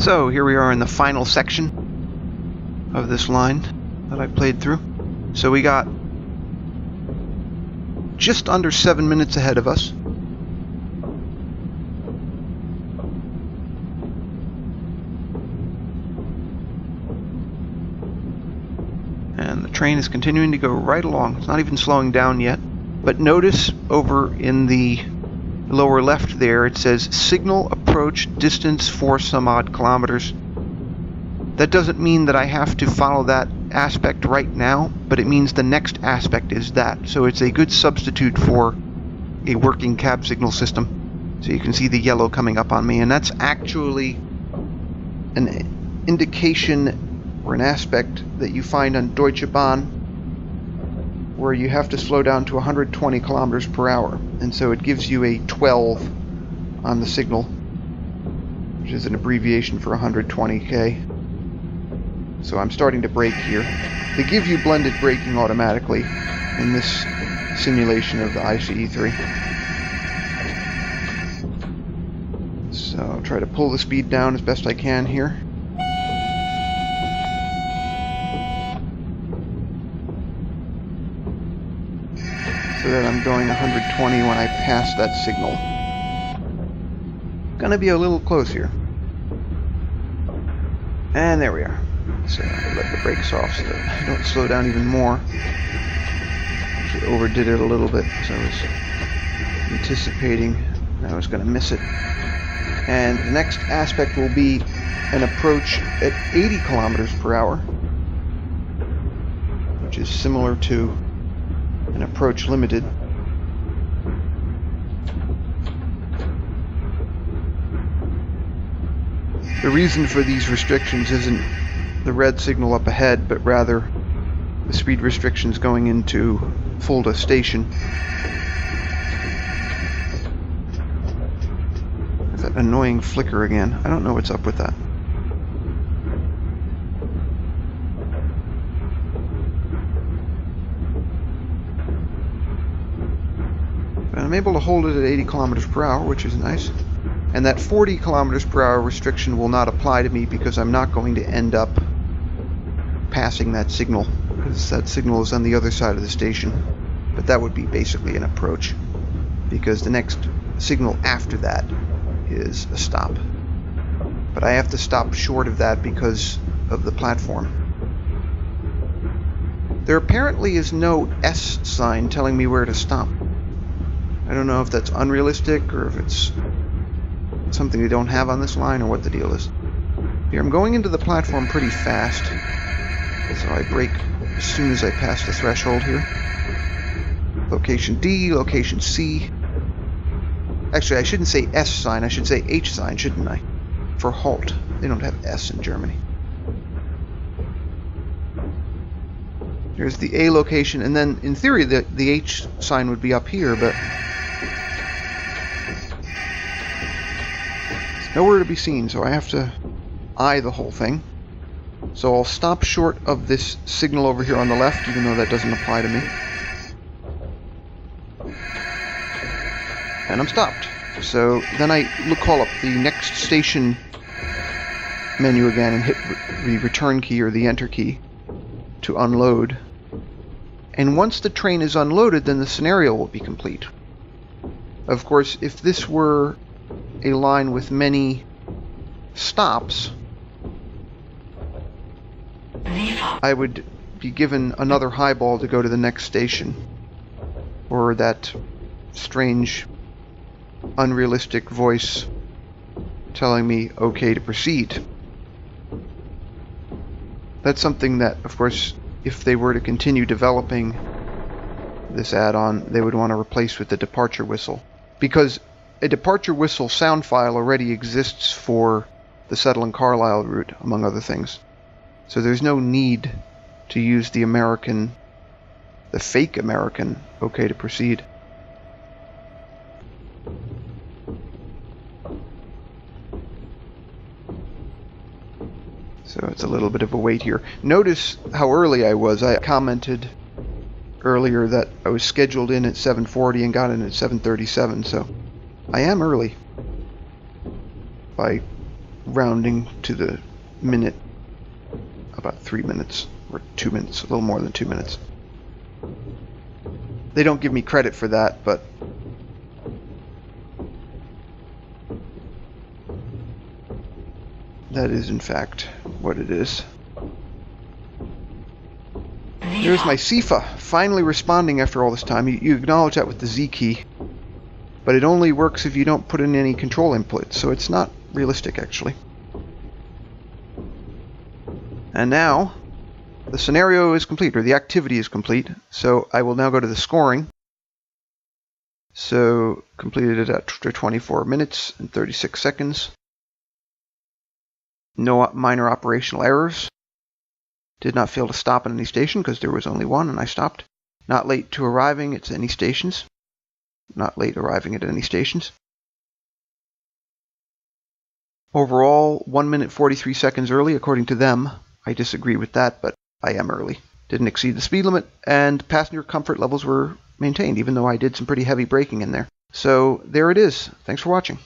So here we are in the final section of this line that I played through. So we got just under 7 minutes ahead of us. And the train is continuing to go right along. It's not even slowing down yet. But notice over in the lower left there, it says signal approach distance for some odd kilometers. That doesn't mean that I have to follow that aspect right now, but it means the next aspect is that. So it's a good substitute for a working cab signal system. So you can see the yellow coming up on me, and that's actually an indication or an aspect that you find on Deutsche Bahn, where you have to slow down to 120 kilometers per hour, and so it gives you a 12 on the signal, which is an abbreviation for 120k. So I'm starting to brake here. They give you blended braking automatically in this simulation of the ICE3. So I'll try to pull the speed down as best I can here. So that I'm going 120 when I pass that signal. Gonna be a little close here. And there we are. So I'll let the brakes off so that I don't slow down even more. Actually overdid it a little bit because I was anticipating I was going to miss it. And the next aspect will be an approach at 80 kilometers per hour, which is similar to an approach limited. The reason for these restrictions isn't the red signal up ahead, but rather the speed restrictions going into Fulda station. There's that annoying flicker again. I don't know what's up with that. But I'm able to hold it at 80 kilometers per hour, which is nice. And that 40 kilometers per hour restriction will not apply to me because I'm not going to end up passing that signal, because that signal is on the other side of the station. But that would be basically an approach, because the next signal after that is a stop. But I have to stop short of that because of the platform. There apparently is no S sign telling me where to stop. I don't know if that's unrealistic or if it's something they don't have on this line or what the deal is. Here, I'm going into the platform pretty fast, so I brake as soon as I pass the threshold here. Location D, location C. Actually, I shouldn't say S sign, I should say H sign, shouldn't I? For halt. They don't have S in Germany. Here's the A location, and then in theory the H sign would be up here, but it's nowhere to be seen, so I have to eye the whole thing. So I'll stop short of this signal over here on the left, even though that doesn't apply to me. And I'm stopped. So then I call up the next station menu again and hit the return key or the enter key to unload. And once the train is unloaded, then the scenario will be complete. Of course, if this were a line with many stops, I would be given another highball to go to the next station, or that strange, unrealistic voice telling me okay to proceed. That's something that, of course, if they were to continue developing this add-on, they would want to replace with the departure whistle, because a departure whistle sound file already exists for the Settle and Carlisle route, among other things. So there's no need to use the fake American okay to proceed. So it's a little bit of a wait here. Notice how early I was. I commented earlier that I was scheduled in at 7:40 and got in at 7:37, so I am early by rounding to the minute, about 3 minutes, or 2 minutes, a little more than 2 minutes. They don't give me credit for that, but that is in fact what it is. There's my SIFA, finally responding after all this time. You acknowledge that with the Z key, but it only works if you don't put in any control input, so it's not realistic actually. And now, the scenario is complete, or the activity is complete, so I will now go to the scoring. So, completed it after 24 minutes and 36 seconds. No minor operational errors. Did not fail to stop at any station because there was only one and I stopped. Not late to arriving at any stations. Not late arriving at any stations. Overall, 1 minute 43 seconds early according to them. I disagree with that, but I am early. Didn't exceed the speed limit, and passenger comfort levels were maintained, even though I did some pretty heavy braking in there. So there it is. Thanks for watching.